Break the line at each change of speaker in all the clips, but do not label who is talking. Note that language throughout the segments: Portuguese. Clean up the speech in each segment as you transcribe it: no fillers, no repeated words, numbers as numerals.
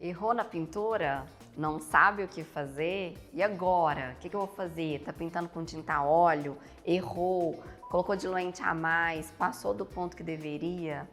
Errou na pintura? Não sabe o que fazer? E agora? O que eu vou fazer? Tá pintando com tinta a óleo? Errou? Colocou diluente a mais? Passou do ponto que deveria?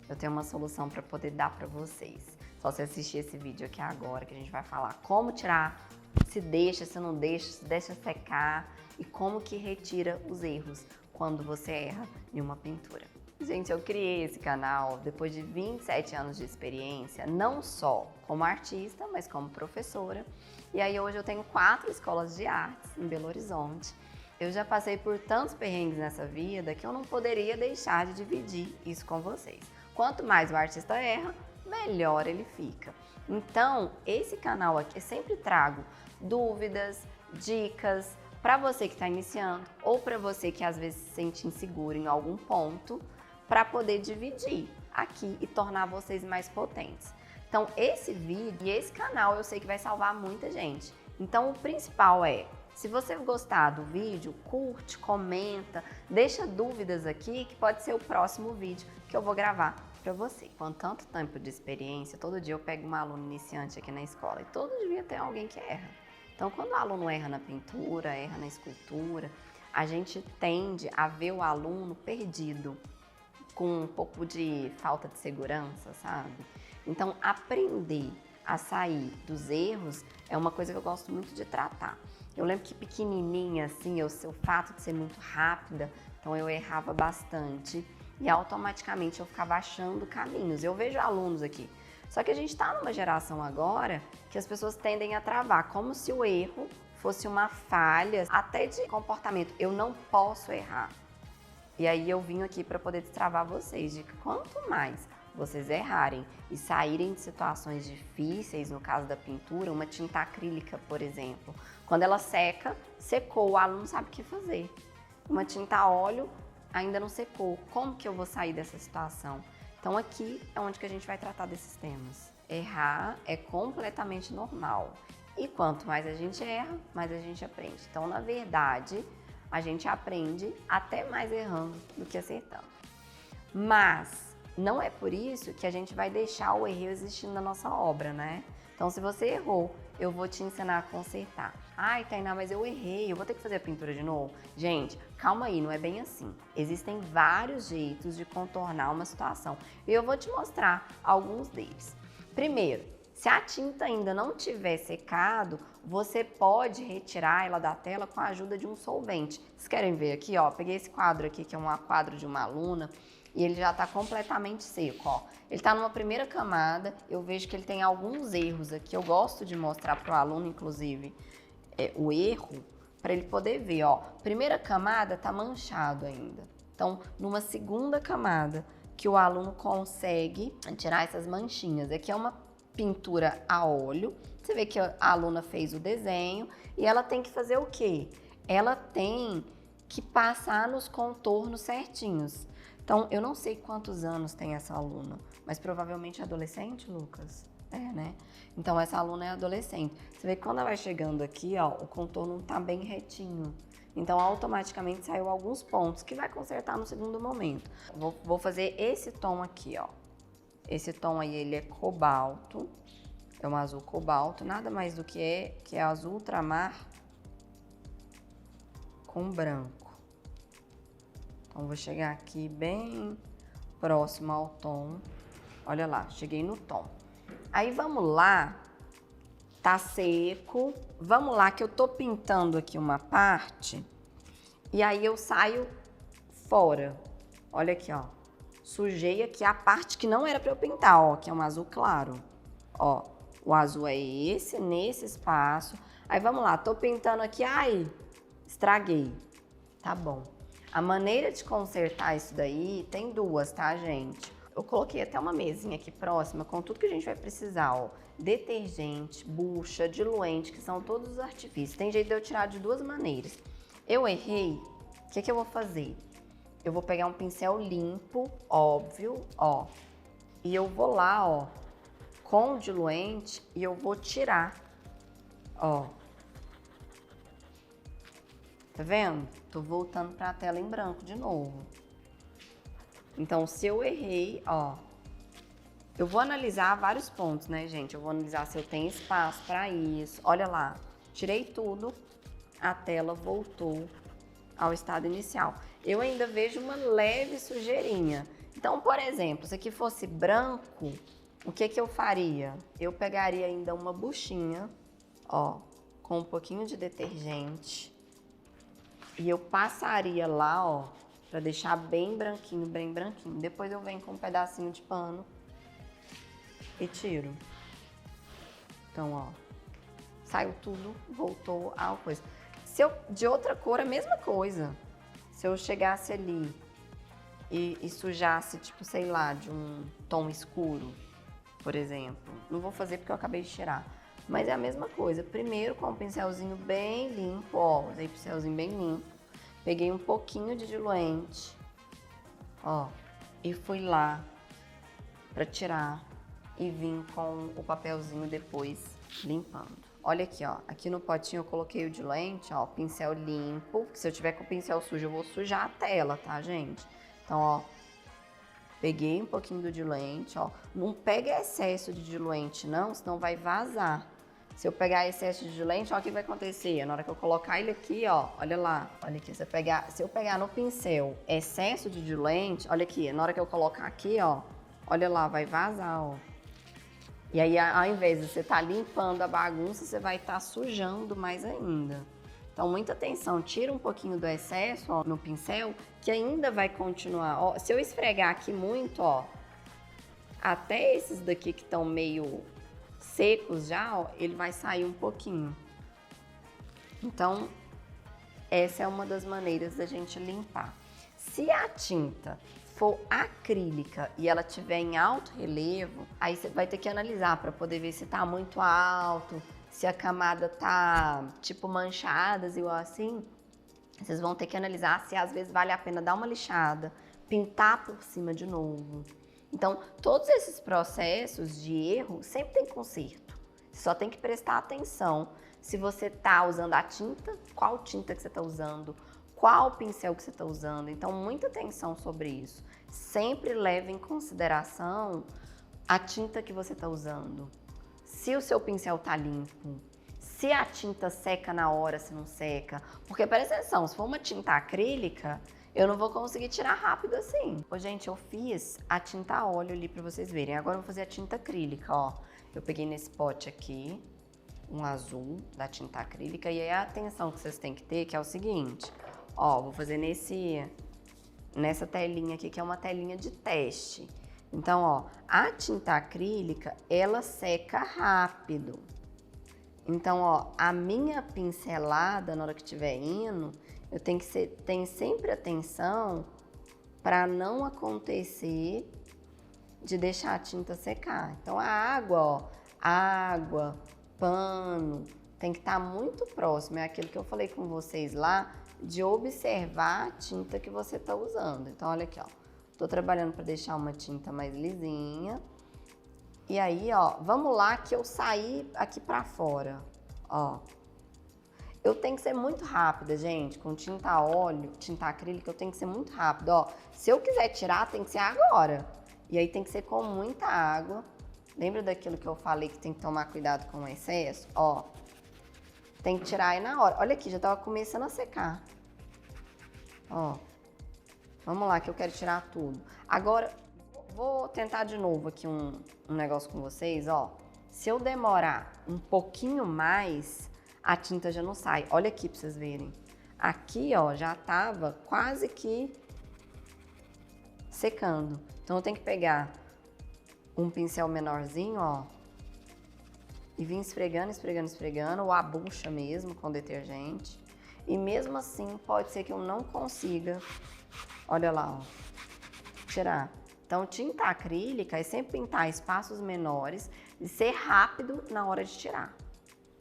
Eu tenho uma solução para poder dar para vocês. Só você assistir esse vídeo aqui agora, que a gente vai falar como tirar, se deixa, se não deixa, se deixa secar e como que retira os erros quando você erra em uma pintura. Gente, eu criei esse canal depois de 27 anos de experiência, não só como artista, mas como professora. E aí hoje eu tenho 4 escolas de artes em Belo Horizonte. Eu já passei por tantos perrengues nessa vida que eu não poderia deixar de dividir isso com vocês. Quanto mais o artista erra, melhor ele fica. Então, esse canal aqui eu sempre trago dúvidas, dicas para você que está iniciando ou para você que às vezes se sente inseguro em algum ponto, para poder dividir aqui e tornar vocês mais potentes. Então, esse vídeo e esse canal eu sei que vai salvar muita gente. Então, o principal é, se você gostar do vídeo, curte, comenta, deixa dúvidas aqui que pode ser o próximo vídeo que eu vou gravar para você. Com tanto tempo de experiência, todo dia eu pego uma aluna iniciante aqui na escola e todo dia tem alguém que erra. Então, quando o aluno erra na pintura, erra na escultura, a gente tende a ver o aluno perdido, com um pouco de falta de segurança, sabe? Então, aprender a sair dos erros é uma coisa que eu gosto muito de tratar. Eu lembro que pequenininha, assim, o fato de ser muito rápida, então eu errava bastante e automaticamente eu ficava achando caminhos. Eu vejo alunos aqui. Só que a gente tá numa geração agora que as pessoas tendem a travar, como se o erro fosse uma falha, até de comportamento. Eu não posso errar. E aí eu vim aqui para poder destravar vocês de que quanto mais vocês errarem e saírem de situações difíceis, no caso da pintura, uma tinta acrílica, por exemplo, quando ela seca, secou, o aluno não sabe o que fazer. Uma tinta a óleo ainda não secou, como que eu vou sair dessa situação? Então aqui é onde que a gente vai tratar desses temas. Errar é completamente normal e quanto mais a gente erra, mais a gente aprende. Então, na verdade, a gente aprende até mais errando do que acertando. Mas não é por isso que a gente vai deixar o erro existindo na nossa obra, né? Então, se você errou, eu vou te ensinar a consertar. Ai, Tainá, mas eu errei, eu vou ter que fazer a pintura de novo? Gente, calma aí, não é bem assim. Existem vários jeitos de contornar uma situação e eu vou te mostrar alguns deles. Primeiro, se a tinta ainda não tiver secado, você pode retirar ela da tela com a ajuda de um solvente. Vocês querem ver aqui, ó? Peguei esse quadro aqui, que é um quadro de uma aluna, e ele já está completamente seco, ó. Ele está numa primeira camada, eu vejo que ele tem alguns erros aqui. Eu gosto de mostrar para o aluno, inclusive, o erro, para ele poder ver, ó. Primeira camada está manchado ainda. Então, numa segunda camada, que o aluno consegue tirar essas manchinhas. Aqui é uma pintura a óleo, você vê que a aluna fez o desenho e ela tem que fazer o quê? Ela tem que passar nos contornos certinhos. Então, eu não sei quantos anos tem essa aluna, mas provavelmente é adolescente, Lucas? É, né? Então, essa aluna é adolescente. Você vê que quando ela vai chegando aqui, ó, o contorno não tá bem retinho. Então, automaticamente saiu alguns pontos que vai consertar no segundo momento. Vou fazer esse tom aqui, ó. Esse tom aí, ele é cobalto, é um azul cobalto, nada mais do que é azul ultramar com branco. Então, vou chegar aqui bem próximo ao tom. Olha lá, cheguei no tom. Aí, vamos lá, tá seco. Vamos lá que eu tô pintando aqui uma parte e aí eu saio fora. Olha aqui, ó. Sujei aqui a parte que não era para eu pintar, ó, que é um azul claro. Ó, o azul é esse, nesse espaço. Aí vamos lá, tô pintando aqui, ai, estraguei. Tá bom. A maneira de consertar isso daí tem duas, tá, gente? Eu coloquei até uma mesinha aqui próxima com tudo que a gente vai precisar, ó. Detergente, bucha, diluente, que são todos os artifícios. Tem jeito de eu tirar de duas maneiras. Eu errei, o que eu vou fazer? Eu vou pegar um pincel limpo, óbvio, ó. E eu vou lá, ó, com o diluente e eu vou tirar, ó. Tá vendo? Tô voltando pra tela em branco de novo. Então, se eu errei, ó, Eu vou analisar vários pontos, né, gente? Eu vou analisar se eu tenho espaço para isso. Olha lá, tirei tudo, a tela voltou ao estado inicial. Eu ainda vejo uma leve sujeirinha. Então, por exemplo, se aqui fosse branco, o que que eu faria? Eu pegaria ainda uma buchinha, ó, com um pouquinho de detergente e eu passaria lá, ó, pra deixar bem branquinho, bem branquinho. Depois eu venho com um pedacinho de pano e tiro. Então, ó, saiu tudo, voltou a coisa. Se eu, de outra cor, a mesma coisa. Se eu chegasse ali e sujasse, tipo, sei lá, de um tom escuro, por exemplo. Não vou fazer porque eu acabei de tirar. Mas é a mesma coisa. Primeiro com um pincelzinho bem limpo, ó, usei pincelzinho bem limpo. Peguei um pouquinho de diluente, ó, e fui lá pra tirar e vim com o papelzinho depois limpando. Olha aqui, ó, aqui no potinho eu coloquei o diluente, ó, pincel limpo. Se eu tiver com o pincel sujo, eu vou sujar a tela, tá, gente? Então, ó, peguei um pouquinho do diluente, ó. Não pega excesso de diluente, não, senão vai vazar. Se eu pegar excesso de diluente, ó, o que vai acontecer? Na hora que eu colocar ele aqui, ó, olha lá, olha aqui. Se eu pegar no pincel excesso de diluente, olha aqui, na hora que eu colocar aqui, ó, olha lá, vai vazar, ó. E aí, ao invés de você estar limpando a bagunça, você vai estar sujando mais ainda. Então, muita atenção, tira um pouquinho do excesso, ó, no pincel, que ainda vai continuar. Ó, se eu esfregar aqui muito, ó, até esses daqui que estão meio secos já, ó, ele vai sair um pouquinho. Então, essa é uma das maneiras da gente limpar. Se a tinta for acrílica e ela tiver em alto relevo, aí você vai ter que analisar para poder ver se tá muito alto, se a camada tá tipo manchadas, igual assim. Vocês vão ter que analisar se às vezes vale a pena dar uma lixada, pintar por cima de novo. Então, todos esses processos de erro sempre tem conserto. Você só tem que prestar atenção se você tá usando a tinta, qual tinta que você tá usando, qual pincel que você está usando. Então, muita atenção sobre isso. Sempre leve em consideração a tinta que você está usando. Se o seu pincel tá limpo, se a tinta seca na hora, se não seca. Porque, presta atenção, se for uma tinta acrílica, eu não vou conseguir tirar rápido assim. Ô, gente, eu fiz a tinta a óleo ali pra vocês verem. Agora eu vou fazer a tinta acrílica, ó. Eu peguei nesse pote aqui, um azul da tinta acrílica. E aí a atenção que vocês têm que ter, que é o seguinte. Ó, vou fazer nessa telinha aqui, que é uma telinha de teste. Então, ó, a tinta acrílica, ela seca rápido. Então, ó, a minha pincelada, na hora que estiver indo, eu tenho que ter sempre atenção para não acontecer de deixar a tinta secar. Então, a água, pano, tem que estar muito próximo. É aquilo que eu falei com vocês lá, de observar a tinta que você está usando. Então, olha aqui, ó. Tô trabalhando para deixar uma tinta mais lisinha. E aí, ó, vamos lá que eu saí aqui para fora, ó. Eu tenho que ser muito rápida, gente, com tinta a óleo, tinta acrílica, eu tenho que ser muito rápida, ó. Se eu quiser tirar, tem que ser agora. E aí tem que ser com muita água. Lembra daquilo que eu falei que tem que tomar cuidado com o excesso? Ó, tem que tirar aí na hora. Olha aqui, já tava começando a secar. Ó, vamos lá que eu quero tirar tudo. Agora, vou tentar de novo aqui um negócio com vocês, ó. Se eu demorar um pouquinho mais, a tinta já não sai. Olha aqui pra vocês verem. Aqui, ó, já tava quase que secando. Então eu tenho que pegar um pincel menorzinho, ó, e vir esfregando, esfregando, esfregando, ou a bucha mesmo com detergente. E mesmo assim, pode ser que eu não consiga, olha lá, ó, tirar. Então, tinta acrílica é sempre pintar espaços menores e ser rápido na hora de tirar.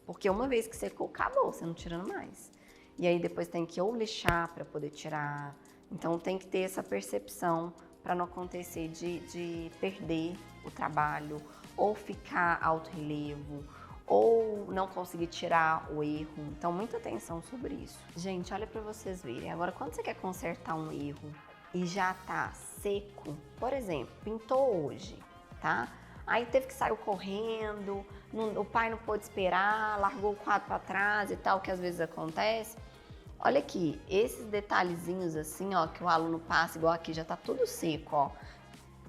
Porque uma vez que secou, acabou, você não tirando mais. E aí depois tem que ou lixar para poder tirar. Então tem que ter essa percepção para não acontecer de perder o trabalho, ou ficar alto relevo, ou não conseguir tirar o erro. Então muita atenção sobre isso. Gente, olha para vocês verem. Agora, quando você quer consertar um erro e já tá seco, por exemplo, pintou hoje, tá? aí teve que sair correndo, o pai não pôde esperar, largou o quadro para trás e tal, que às vezes acontece. Olha aqui, esses detalhezinhos assim, ó, que o aluno passa, igual aqui, já tá tudo seco, ó.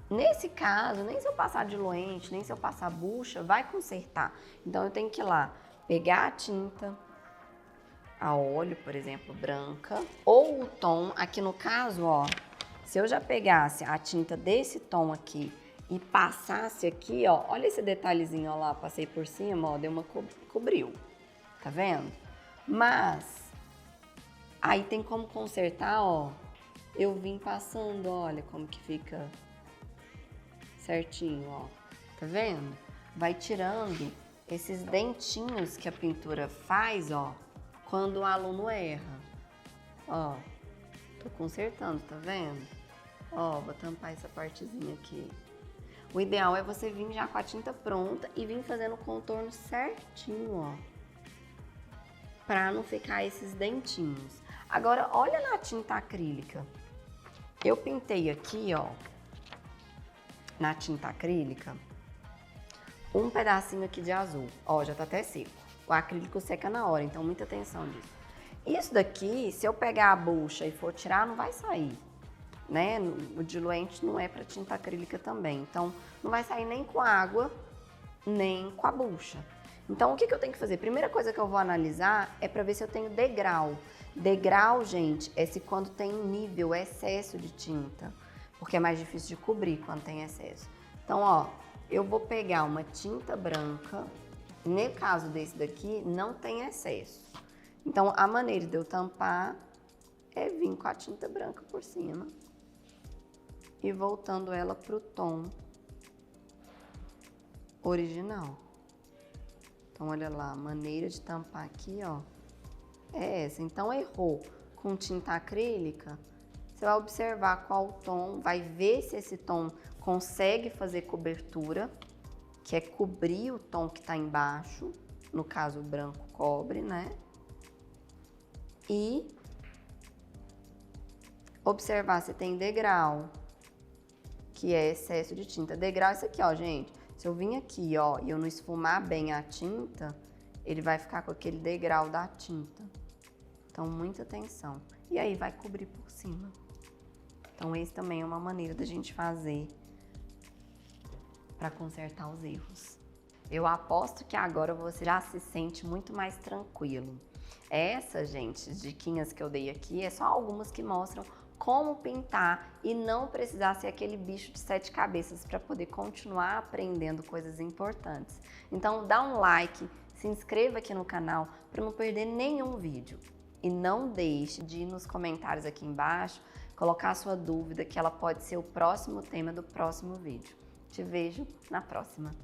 Nesse caso, nem se eu passar diluente, nem se eu passar bucha, vai consertar. Então, eu tenho que ir lá, pegar a tinta, a óleo, por exemplo, branca, ou o tom, aqui no caso, ó, se eu já pegasse a tinta desse tom aqui e passasse aqui, ó, olha esse detalhezinho, ó lá, passei por cima, ó, deu uma cobriu, tá vendo? Mas, aí tem como consertar, ó, eu vim passando, olha como que fica certinho, ó, tá vendo? Vai tirando esses dentinhos que a pintura faz, ó, quando o aluno erra. Ó, tô consertando, tá vendo? Ó, vou tampar essa partezinha aqui. O ideal é você vir já com a tinta pronta e vir fazendo o contorno certinho, ó, pra não ficar esses dentinhos. Agora, olha na tinta acrílica. Eu pintei aqui, ó, na tinta acrílica, um pedacinho aqui de azul. Ó, já tá até seco. O acrílico seca na hora, então muita atenção disso. Isso daqui, se eu pegar a bucha e for tirar, não vai sair, né? O diluente não é para tinta acrílica também, então não vai sair nem com a água, nem com a bucha. Então, o que eu tenho que fazer? Primeira coisa que eu vou analisar é para ver se eu tenho degrau. Degrau, gente, é se quando tem nível, excesso de tinta, porque é mais difícil de cobrir quando tem excesso. Então, ó, eu vou pegar uma tinta branca, no caso desse daqui, não tem excesso. Então, a maneira de eu tampar é vir com a tinta branca por cima e voltando ela pro tom original. Então, olha lá, a maneira de tampar aqui, ó, é essa. Então, errou com tinta acrílica, você vai observar qual tom, vai ver se esse tom consegue fazer cobertura, que é cobrir o tom que tá embaixo, no caso o branco cobre, né? E observar se tem degrau, que é excesso de tinta. Degrau é isso aqui, ó, gente. Se eu vir aqui, ó, e eu não esfumar bem a tinta, ele vai ficar com aquele degrau da tinta. Então, muita atenção. E aí, vai cobrir por cima. Então, esse também é uma maneira da gente fazer para consertar os erros. Eu aposto que agora você já se sente muito mais tranquilo. Essas, gente, diquinhas que eu dei aqui, é só algumas que mostram como pintar e não precisar ser aquele bicho de 7 cabeças para poder continuar aprendendo coisas importantes. Então, dá um like, se inscreva aqui no canal para não perder nenhum vídeo. E não deixe de ir nos comentários aqui embaixo, colocar a sua dúvida, que ela pode ser o próximo tema do próximo vídeo. Te vejo na próxima.